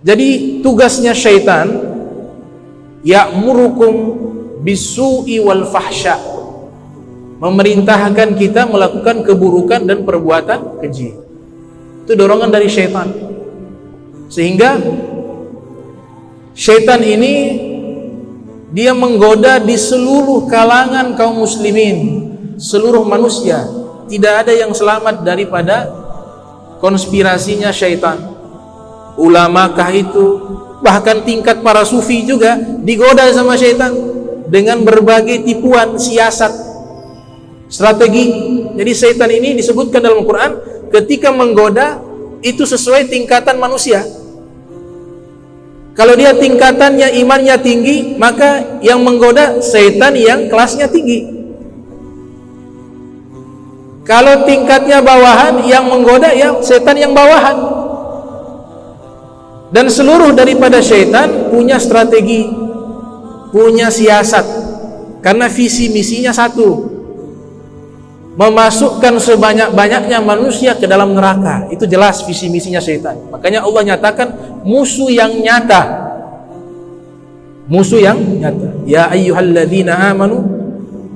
Jadi tugasnya syaitan ya'murukum bisu'i wal fahsya, memerintahkan kita melakukan keburukan dan perbuatan keji. Itu dorongan dari syaitan. Sehingga syaitan ini dia menggoda di seluruh kalangan kaum muslimin, seluruh manusia. Tidak ada yang selamat daripada konspirasinya syaitan. Ulamakah itu, bahkan tingkat para sufi juga digoda sama syaitan dengan berbagai tipuan, siasat, strategi. Jadi syaitan ini disebutkan dalam Al-Quran ketika menggoda itu sesuai tingkatan manusia. Kalau dia tingkatannya imannya tinggi, maka yang menggoda syaitan yang kelasnya tinggi. Kalau tingkatnya bawahan, yang menggoda ya syaitan yang bawahan. Dan seluruh daripada syaitan punya strategi, punya siasat, karena visi misinya satu, memasukkan sebanyak-banyaknya manusia ke dalam neraka. Itu jelas visi misinya syaitan. Makanya Allah nyatakan musuh yang nyata, musuh yang nyata. Ya ayyuhalladzina amanu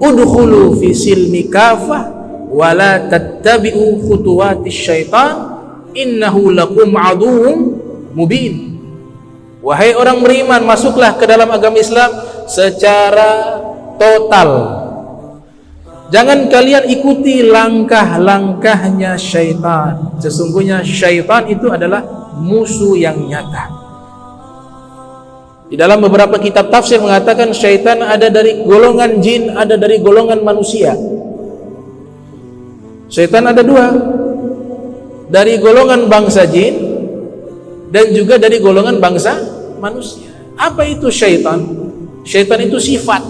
udkhulu fi silmi kafah wa la tattabi'u khutuwatis syaitan innahu lakum aduwwum mubin. Wahai orang beriman, masuklah ke dalam agama Islam secara total. Jangan kalian ikuti langkah-langkahnya syaitan. Sesungguhnya syaitan itu adalah musuh yang nyata. Di dalam beberapa kitab tafsir mengatakan syaitan ada dari golongan jin, ada dari golongan manusia. Syaitan ada dua, dari golongan bangsa jin dan juga dari golongan bangsa manusia. Apa itu syaitan? Syaitan itu sifat.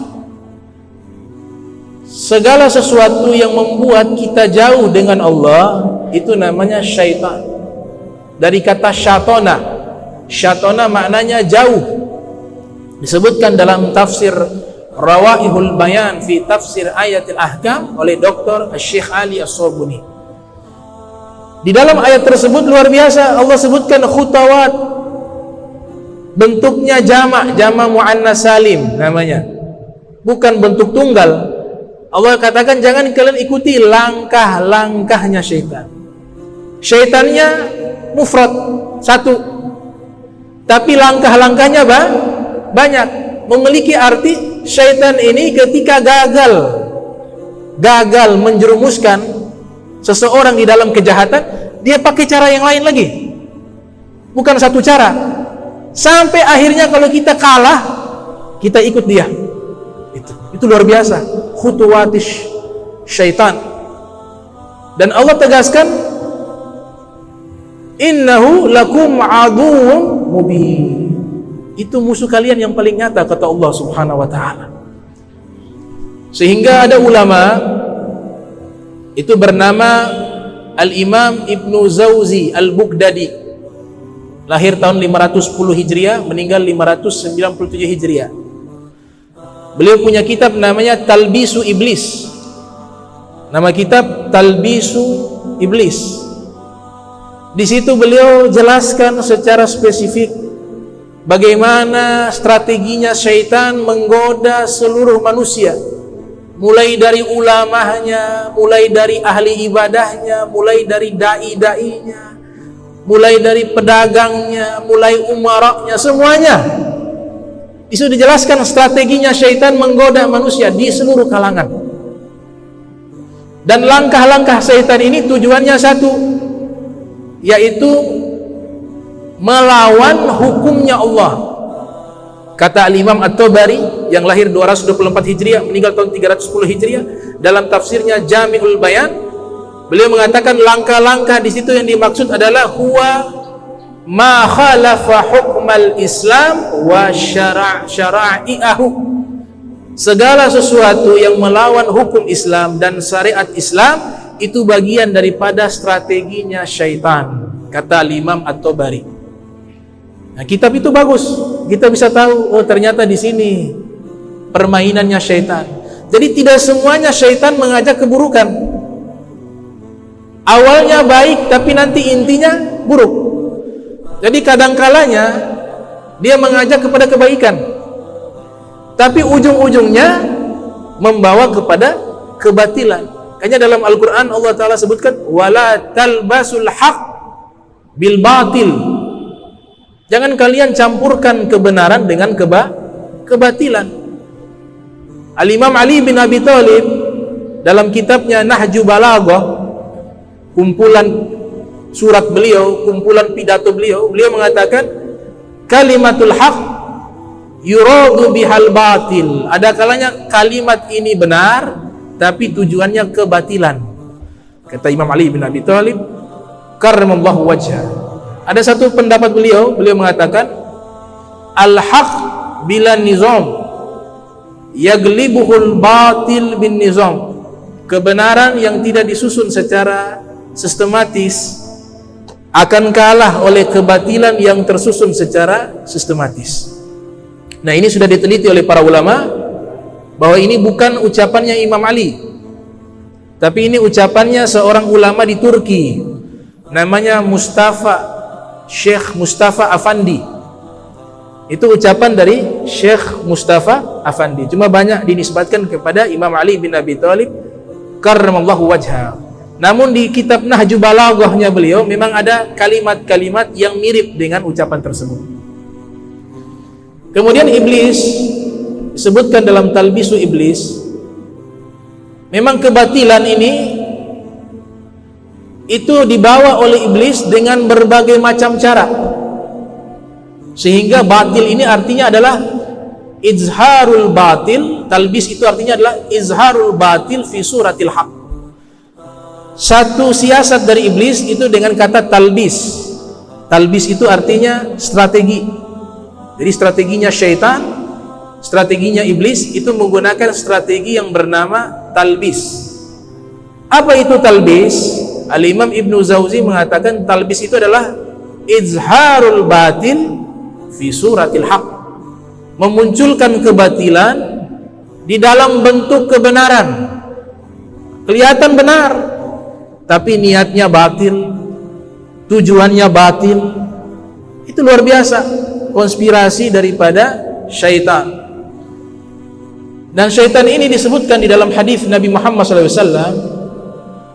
Segala sesuatu yang membuat kita jauh dengan Allah itu namanya syaitan. Dari kata syatona. Syatona maknanya jauh. Disebutkan dalam tafsir Rawaihul Bayan fi Tafsir Ayatil Ahkam oleh Dr. Syekh Ali As-Sobuni. Di dalam ayat tersebut luar biasa, Allah sebutkan khutawat, bentuknya jamak muannas salim namanya, bukan bentuk tunggal. Allah katakan jangan kalian ikuti langkah-langkahnya syaitan. Syaitannya mufrad, satu, tapi langkah-langkahnya banyak. Memiliki arti syaitan ini ketika gagal menjerumuskan seseorang di dalam kejahatan, dia pakai cara yang lain lagi, bukan satu cara, sampai akhirnya kalau kita kalah, kita ikut dia. Itu luar biasa, khutuwatis syaitan. Dan Allah tegaskan, innahu lakum aduwwum mubin. Itu musuh kalian yang paling nyata, kata Allah Subhanahu wa ta'ala. Sehingga ada ulama itu bernama Al-Imam Ibnu Zawzi Al-Bughdadi, lahir tahun 510 Hijriah, meninggal 597 Hijriah. Beliau punya kitab namanya Talbisu Iblis. Nama kitab Talbisu Iblis. Di situ beliau jelaskan secara spesifik bagaimana strateginya syaitan menggoda seluruh manusia, mulai dari ulamanya, mulai dari ahli ibadahnya, mulai dari dai-dainya, mulai dari pedagangnya, mulai umaranya, semuanya. Itu dijelaskan strateginya syaitan menggoda manusia di seluruh kalangan. Dan langkah-langkah syaitan ini tujuannya satu, yaitu melawan hukumnya Allah. Kata Al-Imam At-Tabari yang lahir 224 Hijriah, meninggal tahun 310 Hijriah, dalam tafsirnya Jami'ul Bayan, beliau mengatakan langkah-langkah di situ yang dimaksud adalah huwa ma khalafa hukmal Islam wa syara'i'ahu. Segala sesuatu yang melawan hukum Islam dan syariat Islam itu bagian daripada strateginya syaitan, kata Imam At-Tabari. Nah, kitab itu bagus. Kita bisa tahu, oh ternyata di sini permainannya syaitan. Jadi tidak semuanya syaitan mengajak keburukan. Awalnya baik tapi nanti intinya buruk. Jadi kadangkalanya dia mengajak kepada kebaikan, tapi ujung-ujungnya membawa kepada kebatilan. Makanya dalam Al-Quran Allah Ta'ala sebutkan wala talbasul haq bil batil. Jangan kalian campurkan kebenaran dengan kebatilan. Al-Imam Ali bin Abi Thalib dalam kitabnya Nahju Balaghah, kumpulan surat beliau, kumpulan pidato beliau mengatakan kalimatul haq yuradu bihal batil. Ada kalanya kalimat ini benar tapi tujuannya kebatilan. Kata Imam Ali bin Abi Thalib karramallahu wajhah. Ada satu pendapat beliau mengatakan al-haq bila nizam yaglibuhul batil bin nizam. Kebenaran yang tidak disusun secara sistematis akan kalah oleh kebatilan yang tersusun secara sistematis. Nah, ini sudah diteliti oleh para ulama bahwa ini bukan ucapannya Imam Ali, tapi ini ucapannya seorang ulama di Turki, namanya Syekh Mustafa Afandi. Itu ucapan dari Syekh Mustafa Afandi, cuma banyak dinisbatkan kepada Imam Ali bin Abi Thalib karramallahu wajhah. Namun di kitab Nahju Balaghahnya beliau memang ada kalimat-kalimat yang mirip dengan ucapan tersebut. Kemudian iblis disebutkan dalam Talbisu Iblis, memang kebatilan ini itu dibawa oleh iblis dengan berbagai macam cara, sehingga batil ini artinya adalah izharul batil. Talbis itu artinya adalah izharul batil fi suratil haq. Satu siasat dari iblis itu dengan kata talbis. Talbis itu artinya strategi. Jadi strateginya syaitan, strateginya iblis itu menggunakan strategi yang bernama talbis. Apa itu talbis? Al-Imam Ibnu Zawzi mengatakan talbis itu adalah izharul batil fi suratil haq. Memunculkan kebatilan di dalam bentuk kebenaran. Kelihatan benar, tapi niatnya batil, tujuannya batil. Itu luar biasa konspirasi daripada syaitan. Dan syaitan ini disebutkan di dalam hadis Nabi Muhammad SAW,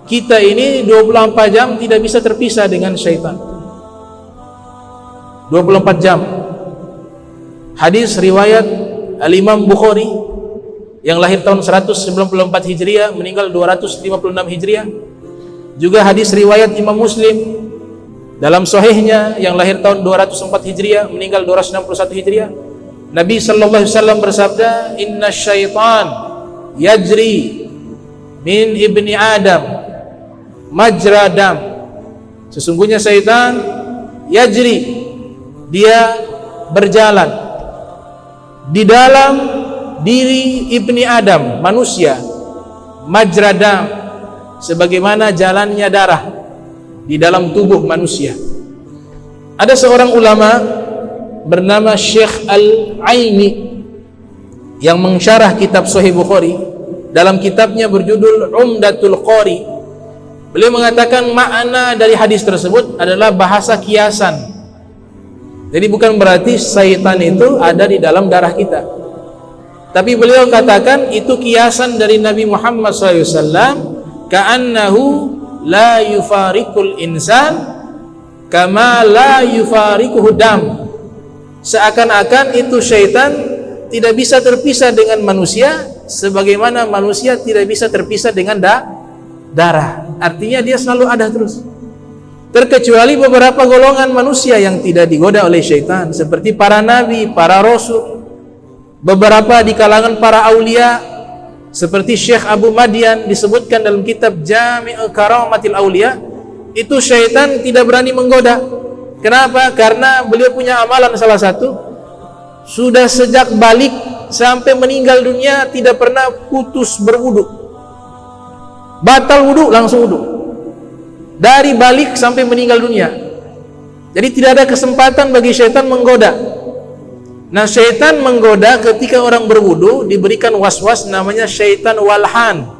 kita ini 24 jam tidak bisa terpisah dengan syaitan. 24 jam. Hadis riwayat Al-Imam Bukhari yang lahir tahun 194 Hijriah, meninggal 256 Hijriah. Juga hadis riwayat Imam Muslim dalam sahihnya yang lahir tahun 204 Hijriah, meninggal 261 Hijriah. Nabi sallallahu alaihi wasallam bersabda, "Inna syaitan yajri min ibni Adam majra dam." Sesungguhnya syaitan yajri, dia berjalan di dalam diri ibni Adam, manusia, majra dam, sebagaimana jalannya darah di dalam tubuh manusia. Ada seorang ulama bernama Syekh Al-Aini yang mensyarah kitab Sahih Bukhari. Dalam kitabnya berjudul Umdatul Qari, beliau mengatakan makna dari hadis tersebut adalah bahasa kiasan. Jadi bukan berarti syaitan itu ada di dalam darah kita, tapi beliau katakan itu kiasan dari Nabi Muhammad SAW. Ka'annahu la yufarikul insan kama la yufarikuhu dam. Seakan-akan itu syaitan tidak bisa terpisah dengan manusia sebagaimana manusia tidak bisa terpisah dengan darah. Artinya dia selalu ada terus. Terkecuali beberapa golongan manusia yang tidak digoda oleh syaitan, seperti para nabi, para rasul, beberapa di kalangan para aulia, seperti Syekh Abu Madian disebutkan dalam kitab Jami'ul Karamatil Aulia. Itu syaitan tidak berani menggoda. Kenapa? Karena beliau punya amalan salah satu, sudah sejak balik sampai meninggal dunia tidak pernah putus berwudu. Batal wudu langsung wudu, dari balik sampai meninggal dunia. Jadi tidak ada kesempatan bagi syaitan menggoda. Nah, syaitan menggoda ketika orang berwudu, diberikan was-was namanya syaitan walhan.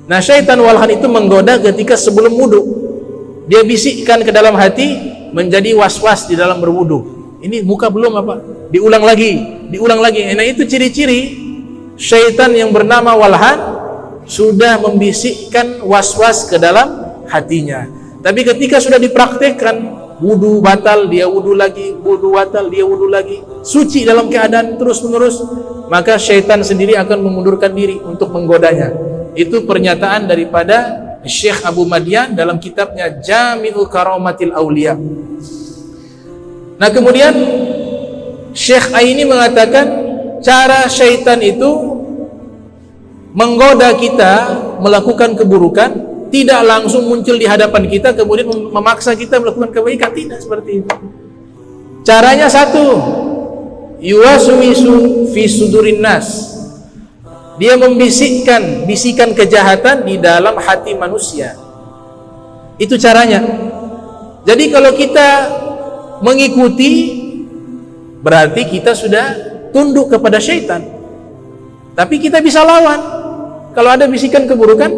Nah, syaitan walhan itu menggoda ketika sebelum wudu. dia bisikkan ke dalam hati, menjadi was-was di dalam berwudu. Ini muka belum apa? Diulang lagi, diulang lagi. Nah, itu ciri-ciri syaitan yang bernama walhan sudah membisikkan was-was ke dalam hatinya. Tapi ketika sudah dipraktekkan, wudu batal, dia wudu lagi, wudu batal, dia wudu lagi, suci dalam keadaan terus-menerus, maka syaitan sendiri akan mengundurkan diri untuk menggodanya. Itu pernyataan daripada Syekh Abu Madian dalam kitabnya Jami'u Karamatil Aulia. Nah, kemudian Syekh Aini mengatakan cara syaitan itu menggoda kita melakukan keburukan, tidak langsung muncul di hadapan kita kemudian memaksa kita melakukan kebaikan, tidak seperti itu. Caranya satu, yuwaswisu fi sudurin nas. Dia membisikkan bisikan kejahatan di dalam hati manusia. Itu caranya. Jadi kalau kita mengikuti, berarti kita sudah tunduk kepada syaitan. Tapi kita bisa lawan. Kalau ada bisikan keburukan,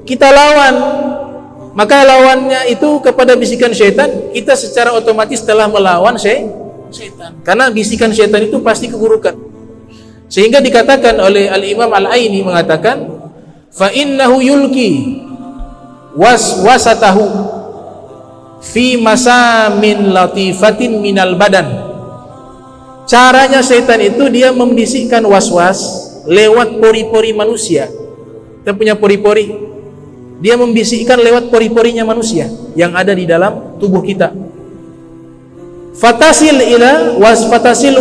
kita lawan. Maka lawannya itu kepada bisikan syaitan, kita secara otomatis telah melawan syaitan. Karena bisikan syaitan itu pasti keburukan. Sehingga dikatakan oleh Al-Imam Al-Aini mengatakan, fa innahu yulki waswasatahu fi masamin latifatin minal badan. Caranya syaitan itu dia membisikkan waswas lewat pori-pori manusia. Kita punya pori-pori. Dia membisikkan lewat pori-porinya manusia yang ada di dalam tubuh kita. Fatasil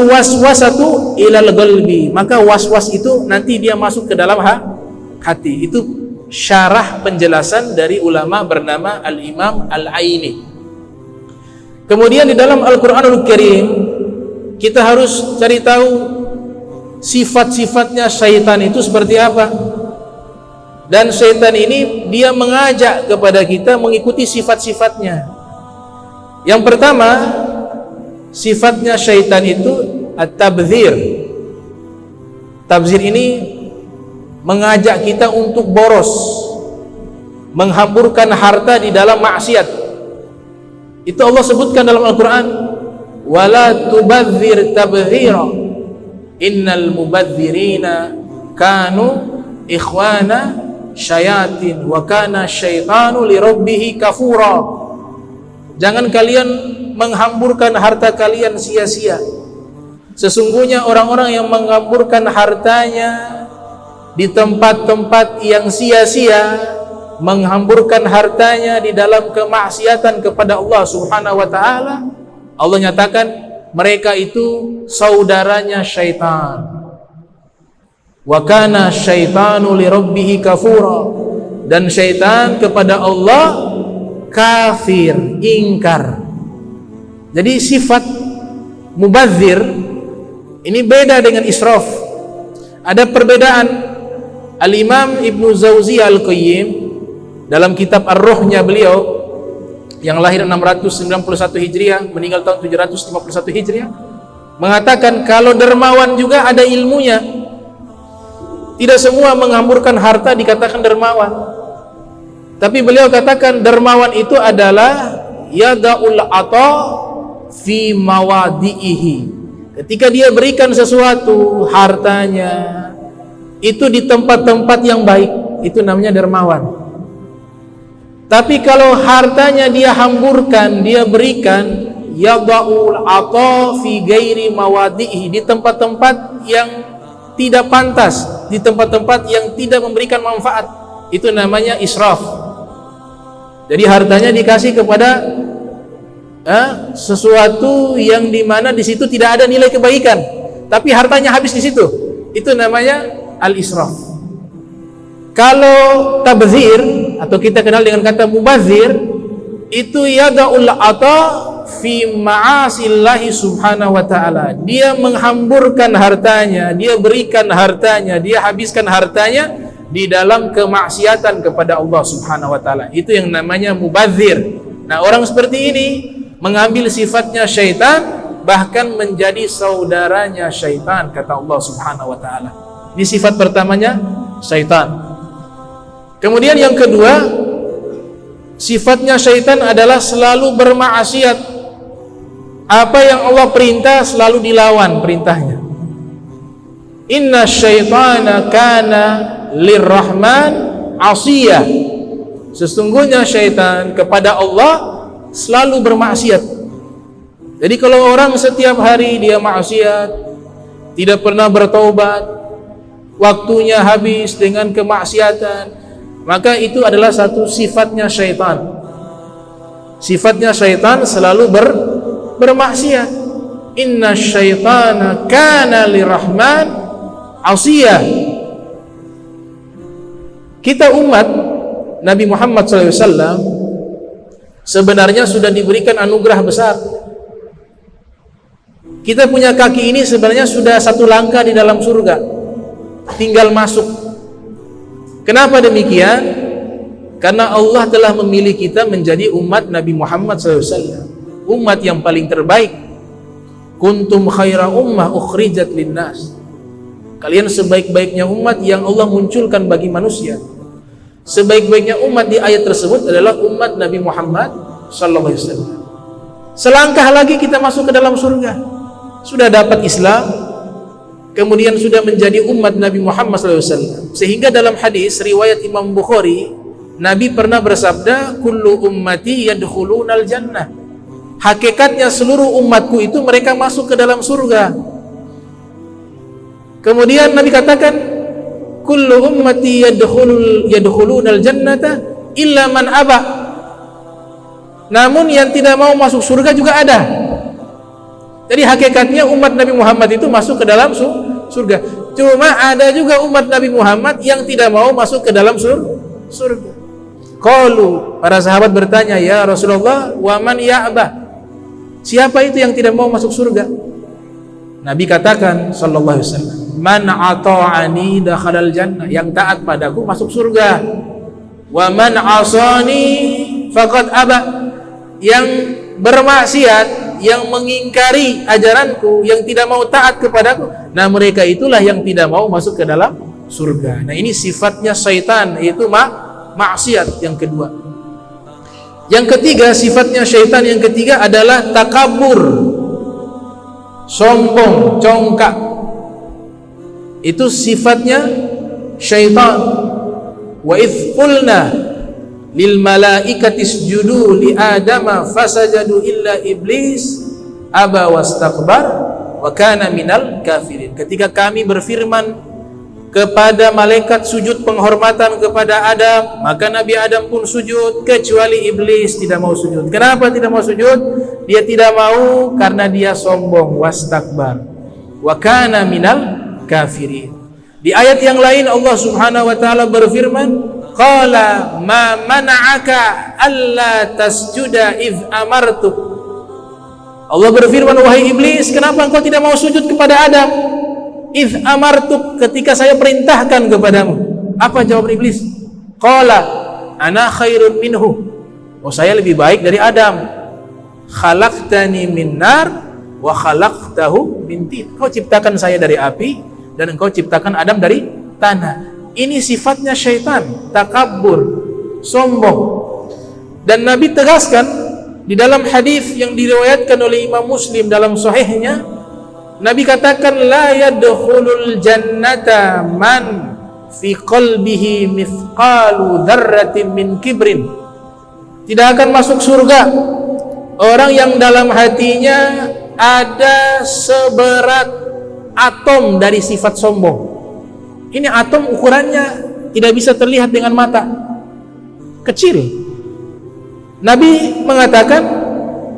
waswasatu ilal qalbi, maka waswas itu nanti dia masuk ke dalam hati. Itu syarah penjelasan dari ulama bernama Al-Imam Al-Aini. Kemudian di dalam Al-Qur'anul Karim kita harus cari tahu sifat-sifatnya syaitan itu seperti apa. Dan syaitan ini dia mengajak kepada kita mengikuti sifat-sifatnya. Yang pertama, sifatnya syaitan itu at-tabdzir. Tabdzir ini mengajak kita untuk boros, menghamburkan harta di dalam maksiat. Itu Allah sebutkan dalam Al-Quran, wala tubadzir tabdzira innal mubadzirina kanu ikhwana syayatin wa kana syaitanu lirabbih kafura. Jangan kalian menghamburkan harta kalian sia-sia. Sesungguhnya orang-orang yang menghamburkan hartanya di tempat-tempat yang sia-sia, menghamburkan hartanya di dalam kemaksiatan kepada Allah Subhanahu wa taala, Allah nyatakan mereka itu saudaranya syaitan. Wa kana syaitanu lirabbih kafura, dan syaitan kepada Allah kafir, ingkar. Jadi sifat mubadzir ini beda dengan israf. Ada perbedaan. Al-Imam Ibnu Zawzi Al-Qayyim dalam kitab Ar-Ruhnya beliau yang lahir 691 Hijriah, meninggal tahun 751 Hijriah, mengatakan kalau dermawan juga ada ilmunya. Tidak semua menghamburkan harta dikatakan dermawan. Tapi beliau katakan dermawan itu adalah yada'ul ata fi mawadi'ihi. Ketika dia berikan sesuatu hartanya itu di tempat-tempat yang baik, itu namanya dermawan. Tapi kalau hartanya dia hamburkan, dia berikan yada'ul ata fi ghairi mawadi'ihi, di tempat-tempat yang tidak pantas, di tempat-tempat yang tidak memberikan manfaat, itu namanya israf. Jadi hartanya dikasih kepada sesuatu yang dimana di situ tidak ada nilai kebaikan, tapi hartanya habis di situ, itu namanya al-israf. Kalau tabdzir atau kita kenal dengan kata mubadzir, itu yada'ul ata fi ma'asillahi subhanahu wa ta'ala. Dia menghamburkan hartanya, dia berikan hartanya, dia habiskan hartanya di dalam kemaksiatan kepada Allah subhanahu wa ta'ala. Itu yang namanya mubadzir. Nah, orang seperti ini mengambil sifatnya syaitan, bahkan menjadi saudaranya syaitan, kata Allah subhanahu wa ta'ala. Ini sifat pertamanya syaitan. Kemudian yang kedua, Sifatnya syaitan adalah selalu bermaksiat. Apa yang Allah perintah selalu dilawan perintahnya. Inna syaitana kana lirrahman asiyah. Sesungguhnya syaitan kepada Allah selalu bermaksiat. Jadi kalau orang setiap hari dia maksiat, tidak pernah bertaubat, waktunya habis dengan kemaksiatan, maka itu adalah satu sifatnya syaitan. Sifatnya syaitan selalu bermaksiat. Inna syaitana kana lirrahman asiyah. Kita umat Nabi Muhammad SAW sebenarnya sudah diberikan anugerah besar. Kita punya kaki ini sebenarnya sudah satu langkah di dalam surga, tinggal masuk. Kenapa demikian? Karena Allah telah memilih kita menjadi umat Nabi Muhammad SAW, umat yang paling terbaik. Kuntum khaira ummah ukhrijat linnas. Kalian sebaik-baiknya umat yang Allah munculkan bagi manusia. Sebaik-baiknya umat di ayat tersebut adalah umat Nabi Muhammad SAW. Selangkah lagi kita masuk ke dalam surga. Sudah dapat Islam, kemudian sudah menjadi umat Nabi Muhammad SAW. Sehingga dalam hadis riwayat Imam Bukhari, Nabi pernah bersabda, kullu ummati yadkhulunal jannah. Hakikatnya seluruh umatku itu mereka masuk ke dalam surga. Kemudian Nabi katakan, kullu ummati yadkhulunal jannata illa man aba. Namun yang tidak mau masuk surga juga ada. Jadi hakikatnya umat Nabi Muhammad itu masuk ke dalam surga. Cuma ada juga umat Nabi Muhammad yang tidak mau masuk ke dalam surga. Qalu, para sahabat bertanya, ya Rasulullah, wa man ya'ba? Siapa itu yang tidak mau masuk surga? Nabi katakan sallallahu alaihi wasallam, man ata'ani dakhalal jannah. Yang taat padaku masuk surga. Wa man asani faqad aba. Yang bermaksiat, yang mengingkari ajaranku, yang tidak mau taat kepadaku, nah mereka itulah yang tidak mau masuk ke dalam surga. Nah ini sifatnya syaitan, yaitu maksiat yang kedua. Yang ketiga, sifatnya syaitan yang ketiga adalah takabur, sombong, congkak. Itu sifatnya syaitan. Wa idh qulna lil malaikati isjudu li adama fasajadu illa iblis aba wastakbar wa kana minal kafirin. Ketika kami berfirman kepada malaikat sujud penghormatan kepada Adam, maka Nabi Adam pun sujud, kecuali iblis tidak mau sujud. Kenapa tidak mau sujud? Dia tidak mau karena dia sombong, wastakbar wa kana minal kafirin. Di ayat yang lain Allah Subhanahu wa taala berfirman, qala ma mana'aka alla tasjuda idh amartuk. Allah berfirman, wahai iblis, kenapa engkau tidak mau sujud kepada Adam? Idh amartuk, ketika saya perintahkan kepadamu. Apa jawab iblis? Qala ana khairun minhu. Oh, saya lebih baik dari Adam. Khalaqtani min nar wa khalaqtahu min tin. Kau ciptakan saya dari api dan engkau ciptakan Adam dari tanah. Ini sifatnya syaitan, takabur, sombong. Dan Nabi tegaskan di dalam hadis yang diriwayatkan oleh Imam Muslim dalam sahihnya, Nabi katakan, la yadkhulul jannata man fi qalbihi mithqalu dzarratin min kibrin. Tidak akan masuk surga orang yang dalam hatinya ada seberat atom dari sifat sombong. Ini atom ukurannya tidak bisa terlihat dengan mata, kecil. Nabi mengatakan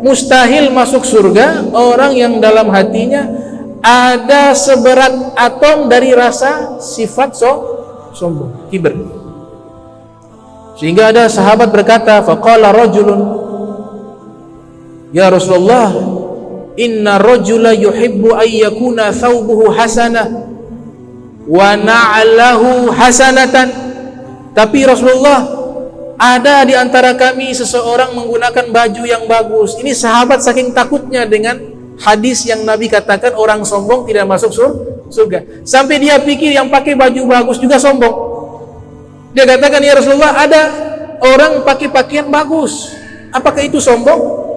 mustahil masuk surga orang yang dalam hatinya ada seberat atom dari rasa sifat sombong, kibir. Sehingga ada sahabat berkata, faqala rajulun, ya Rasulullah, inna rajula yuhibbu ayyakuna thawbuhu hasanah wa na'lahu hasanatan. Tapi Rasulullah, ada di antara kami seseorang menggunakan baju yang bagus. Ini sahabat saking takutnya dengan hadis yang Nabi katakan orang sombong tidak masuk surga, sampai dia pikir yang pakai baju bagus juga sombong. Dia katakan, ya Rasulullah, ada orang pakai pakaian bagus. Apakah itu sombong?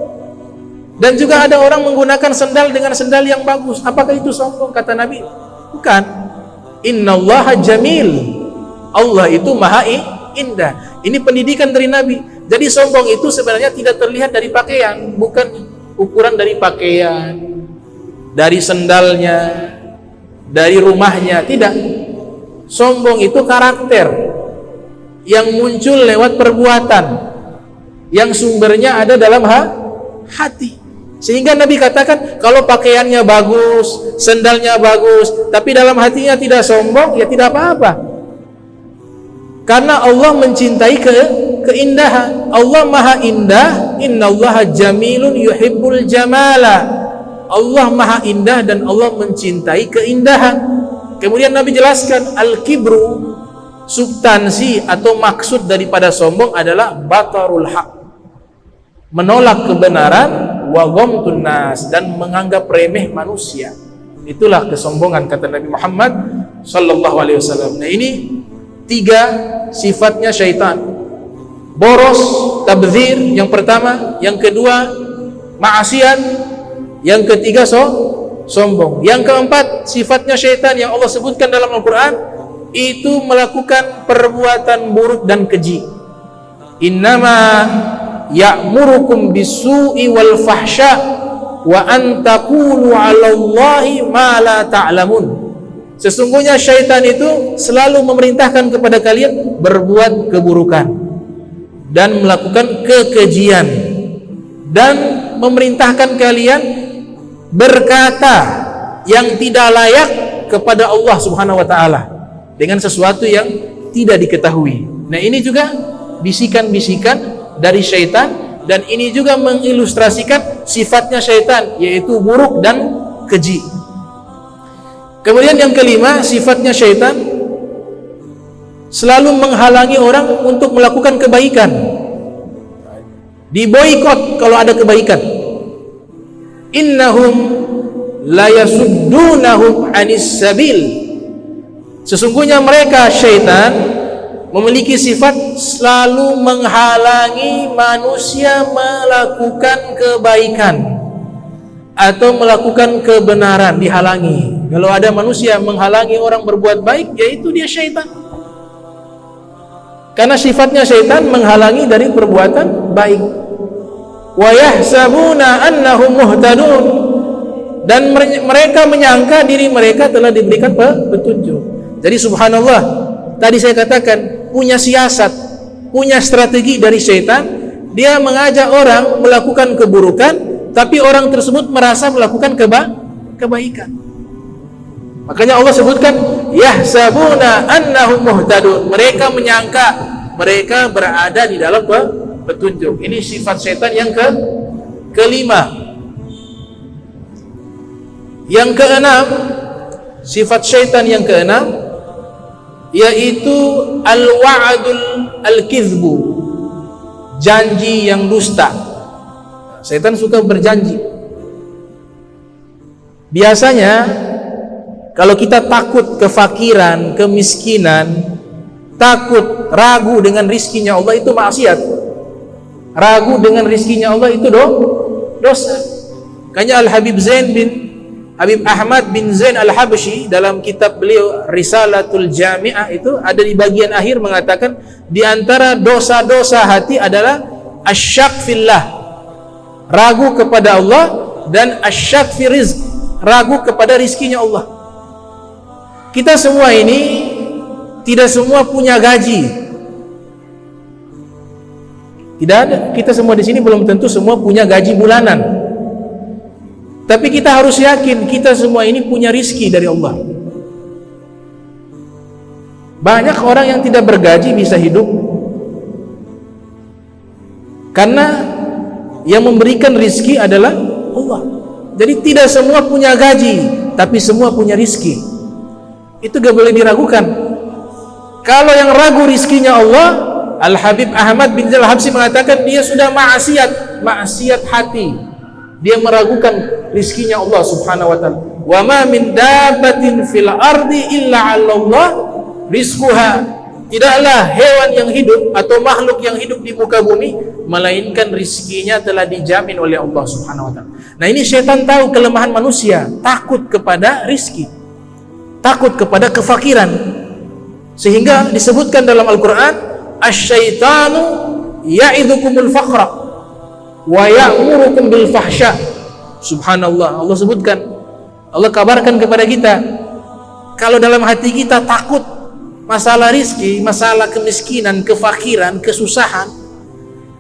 Dan juga ada orang menggunakan sendal dengan sendal yang bagus. Apakah itu sombong? Kata Nabi, bukan. Innallaha jamil. Allah itu maha indah. Ini pendidikan dari Nabi. Jadi sombong itu sebenarnya tidak terlihat dari pakaian, bukan ukuran dari pakaian, dari sendalnya, dari rumahnya, tidak. Sombong itu karakter yang muncul lewat perbuatan, yang sumbernya ada dalam hati. Sehingga Nabi katakan, kalau pakaiannya bagus, sendalnya bagus, tapi dalam hatinya tidak sombong, ya tidak apa-apa. Karena Allah mencintai keindahan. Allah maha indah. Innallaha jamilun yuhibbul jamala. Allah maha indah dan Allah mencintai keindahan. Kemudian Nabi jelaskan, al-kibru, substansi atau maksud daripada sombong adalah batarul haq, menolak kebenaran, wa ghamtun nas, dan menganggap remeh manusia. Itulah kesombongan, kata Nabi Muhammad sallallahu alaihi wasallam. Nah, ini 3 sifatnya syaitan. Boros, tabdzir yang pertama, yang kedua maksiat, yang ketiga sombong. Yang keempat, sifatnya syaitan yang Allah sebutkan dalam Al-Quran, itu melakukan perbuatan buruk dan keji. Innama ya'murukum bisu'i wal fahsya wa an taqulu 'ala Allahi ma la ta'lamun. Sesungguhnya syaitan itu selalu memerintahkan kepada kalian berbuat keburukan dan melakukan kekejian, dan memerintahkan kalian berkata yang tidak layak kepada Allah Subhanahu wa taala dengan sesuatu yang tidak diketahui. Nah, ini juga bisikan-bisikan dari syaitan, dan ini juga mengilustrasikan sifatnya syaitan, yaitu buruk dan keji. Kemudian yang kelima, sifatnya syaitan selalu menghalangi orang untuk melakukan kebaikan. Diboikot kalau ada kebaikan. Innahum la yasuddunahum 'anis sabil. Sesungguhnya mereka syaitan memiliki sifat selalu menghalangi manusia melakukan kebaikan atau melakukan kebenaran, dihalangi. Kalau ada manusia menghalangi orang berbuat baik, yaitu dia syaitan. Karena sifatnya syaitan menghalangi dari perbuatan baik. Wa yahsabuna annahum muhtadun, dan mereka menyangka diri mereka telah diberikan petunjuk. Jadi subhanallah, tadi saya katakan punya siasat, punya strategi dari syaitan. Dia mengajak orang melakukan keburukan, tapi orang tersebut merasa melakukan kebaikan. Makanya Allah sebutkan yahsabuna annahum muhtadun. Mereka menyangka mereka berada di dalam petunjuk. Ini sifat syaitan yang kelima. Yang keenam, sifat syaitan yang keenam, yaitu al-wa'dul al-kizbu, janji yang dusta. Syaitan suka berjanji. Biasanya kalau kita takut kefakiran, kemiskinan, takut, ragu dengan rizkinya Allah, itu maksiat. Ragu dengan rizkinya Allah itu dosa. Makanya Habib Ahmad bin Zain Al-Habsyi dalam kitab beliau Risalatul Jami'ah itu ada di bagian akhir mengatakan, di antara dosa-dosa hati adalah asyak fillah, ragu kepada Allah, dan asyak fi rizq, ragu kepada rizkinya Allah. Kita semua ini tidak semua punya gaji. Tidak ada. Kita semua di sini belum tentu semua punya gaji bulanan. Tapi kita harus yakin kita semua ini punya rizki dari Allah. Banyak orang yang tidak bergaji bisa hidup karena yang memberikan rizki adalah Allah. Jadi tidak semua punya gaji, tapi semua punya rizki. Itu gak boleh diragukan. Kalau yang ragu rizkinya Allah, Al-Habib Ahmad bin Zain Al-Habsyi mengatakan dia sudah maksiat hati. Dia meragukan rizkinya Allah Subhanahu wa ta'ala. Wa ma min dabbatin fil ardi illa 'ala Allah rizquha. tidaklah hewan yang hidup atau makhluk yang hidup di muka bumi melainkan rizkinya telah dijamin oleh Allah Subhanahu wa taala. Nah, ini syaitan tahu kelemahan manusia, takut kepada rizki, takut kepada kefakiran, sehingga disebutkan dalam Al-Quran, asyaitanu ya'idhukumul faqra wa ya'murukum bil fahsya. Subhanallah, Allah sebutkan, Allah kabarkan kepada kita, kalau dalam hati kita takut masalah rizki, masalah kemiskinan, kefakiran, kesusahan,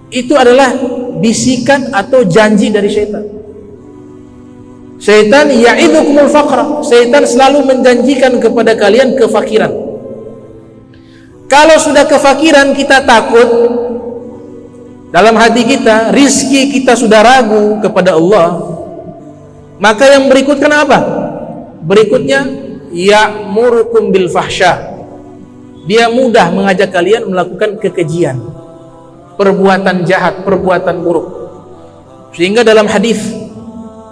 itu adalah bisikan atau janji dari syaitan. Syaitan ya'idhukumul faqra, syaitan selalu menjanjikan kepada kalian kefakiran. Kalau sudah kefakiran, kita takut dalam hati kita, rizki kita sudah ragu kepada Allah, maka yang berikutnya apa? Berikutnya ya'murukum bil fahsya, dia mudah mengajak kalian melakukan kekejian, perbuatan jahat, perbuatan buruk. Sehingga dalam hadis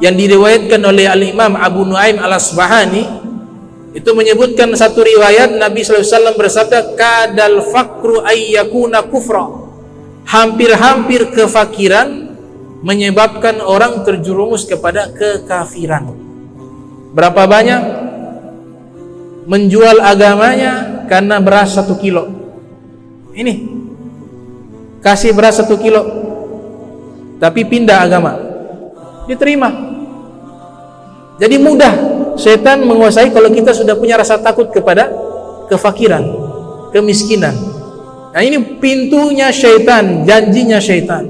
yang diriwayatkan oleh Al-Imam Abu Nuaim Al-Asbahani, itu menyebutkan satu riwayat Nabi SAW bersabda, kadal fakru ayyakuna kufra, hampir-hampir kefakiran menyebabkan orang terjerumus kepada kekafiran. Berapa banyak menjual agamanya karena beras 1 kilo. Ini kasih beras 1 kilo tapi pindah agama, diterima. Jadi mudah setan menguasai kalau kita sudah punya rasa takut kepada kefakiran, kemiskinan. Nah, ini pintunya syaitan, janjinya syaitan.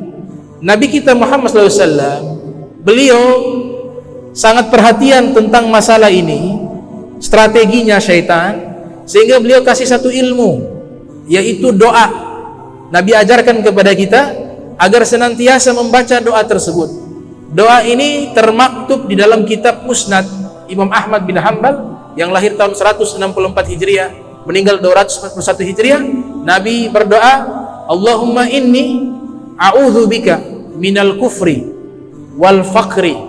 Nabi kita Muhammad SAW, beliau sangat perhatian tentang masalah ini, strateginya syaitan, sehingga beliau kasih satu ilmu, yaitu doa. Nabi ajarkan kepada kita agar senantiasa membaca doa tersebut. Doa ini termaktub di dalam kitab Musnad Imam Ahmad bin Hanbal yang lahir tahun 164 Hijriah, meninggal 241 Hijriah. Nabi berdoa, Allahumma inni a'udzubika minal kufri wal faqri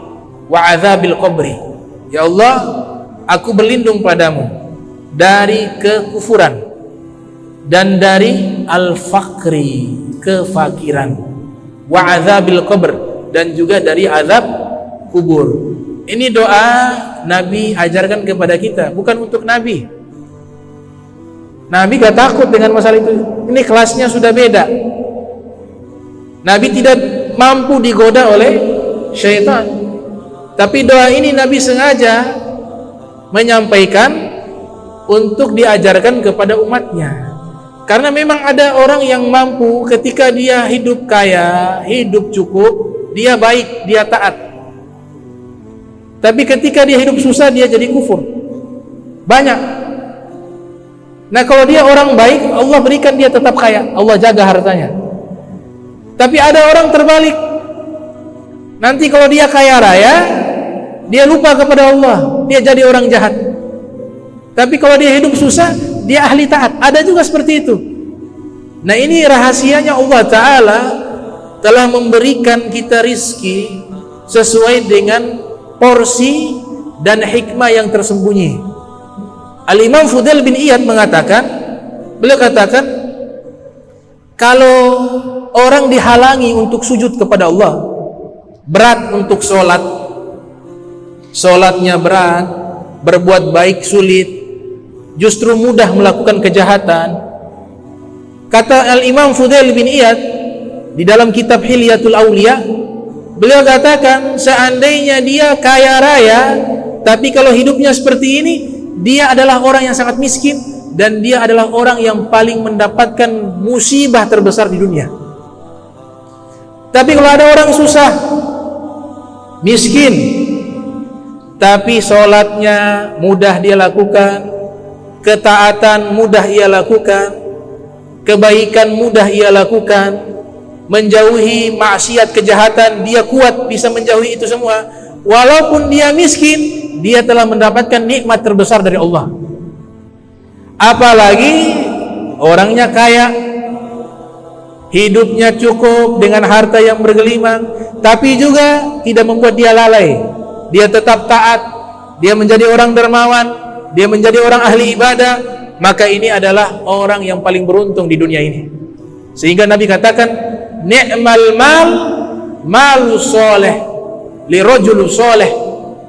wa azabil qabri. Ya Allah, aku berlindung padamu dari kekufuran dan dari al-faqri, kefakiran, wa azabil qabr, dan juga dari azab kubur. Ini doa Nabi ajarkan kepada kita, bukan untuk Nabi. Nabi gak takut dengan masalah itu. Ini kelasnya sudah beda. Nabi tidak mampu digoda oleh syaitan. Tapi doa ini Nabi sengaja menyampaikan untuk diajarkan kepada umatnya. Karena memang ada orang yang mampu ketika dia hidup kaya, hidup cukup, dia baik, dia taat. Tapi ketika dia hidup susah, dia jadi kufur. Banyak. Nah, kalau dia orang baik, Allah berikan dia tetap kaya, Allah jaga hartanya. Tapi ada orang terbalik. Nanti kalau dia kaya raya, dia lupa kepada Allah, dia jadi orang jahat. Tapi kalau dia hidup susah, dia ahli taat. Ada juga seperti itu. Nah, ini rahasianya Allah Ta'ala telah memberikan kita rizki sesuai dengan porsi dan hikmah yang tersembunyi. Al-Imam Fudail bin Iyad mengatakan, beliau katakan, kalau orang dihalangi untuk sujud kepada Allah, berat untuk sholat, sholatnya berat, berbuat baik sulit, justru mudah melakukan kejahatan. Kata Al-Imam Fudail bin Iyad di dalam kitab Hilyatul Auliya, beliau katakan, seandainya dia kaya raya, tapi kalau hidupnya seperti ini, dia adalah orang yang sangat miskin, dan dia adalah orang yang paling mendapatkan musibah terbesar di dunia. Tapi kalau ada orang susah, miskin, tapi sholatnya mudah dia lakukan, ketaatan mudah ia lakukan, kebaikan mudah ia lakukan, menjauhi maksiat, kejahatan, dia kuat bisa menjauhi itu semua. Walaupun dia miskin, dia telah mendapatkan nikmat terbesar dari Allah. Apalagi orangnya kaya, hidupnya cukup dengan harta yang bergelimang, tapi juga tidak membuat dia lalai. Dia tetap taat, dia menjadi orang dermawan, dia menjadi orang ahli ibadah, maka ini adalah orang yang paling beruntung di dunia ini. Sehingga Nabi katakan, ni'mal mal malu soleh li rajul soleh.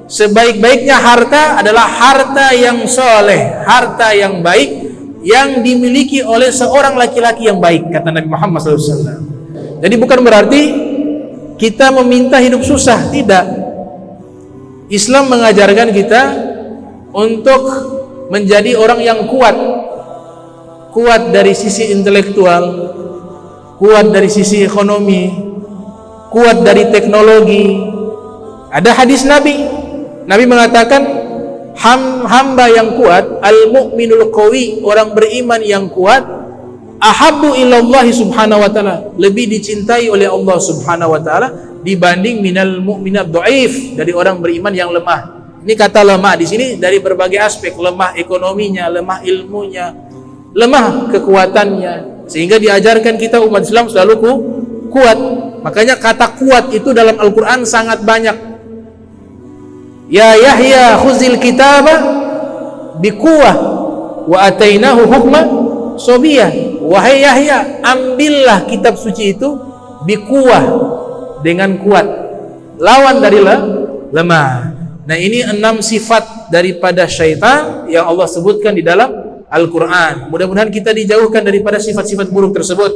Sebaik-baiknya harta adalah harta yang soleh, harta yang baik yang dimiliki oleh seorang laki-laki yang baik, kata Nabi Muhammad SAW. Jadi bukan berarti kita meminta hidup susah, tidak. Islam mengajarkan kita untuk menjadi orang yang kuat, kuat dari sisi intelektual, kuat dari sisi ekonomi, kuat dari teknologi. Ada hadis Nabi mengatakan, hamba yang kuat, al-mu'minul qawi, orang beriman yang kuat, ahabbu ilallahi subhanahu wa ta'ala, lebih dicintai oleh Allah subhanahu wa ta'ala dibanding minal mu'minat dhaif, dari orang beriman yang lemah. Ini kata lemah di sini dari berbagai aspek, lemah ekonominya, lemah ilmunya, lemah kekuatannya, sehingga diajarkan kita umat Islam selalu kuat. Makanya kata kuat itu dalam Al-Quran sangat banyak. Ya Yahya khuzil kitaba biquwah wa atainahu hukma sobiyah. Wahai Yahya, ambillah kitab suci itu biquwah, dengan kuat, lawan dari lemah. Nah, ini 6 sifat daripada syaitan yang Allah sebutkan di dalam Al-Quran. Mudah-mudahan kita dijauhkan daripada sifat-sifat buruk tersebut.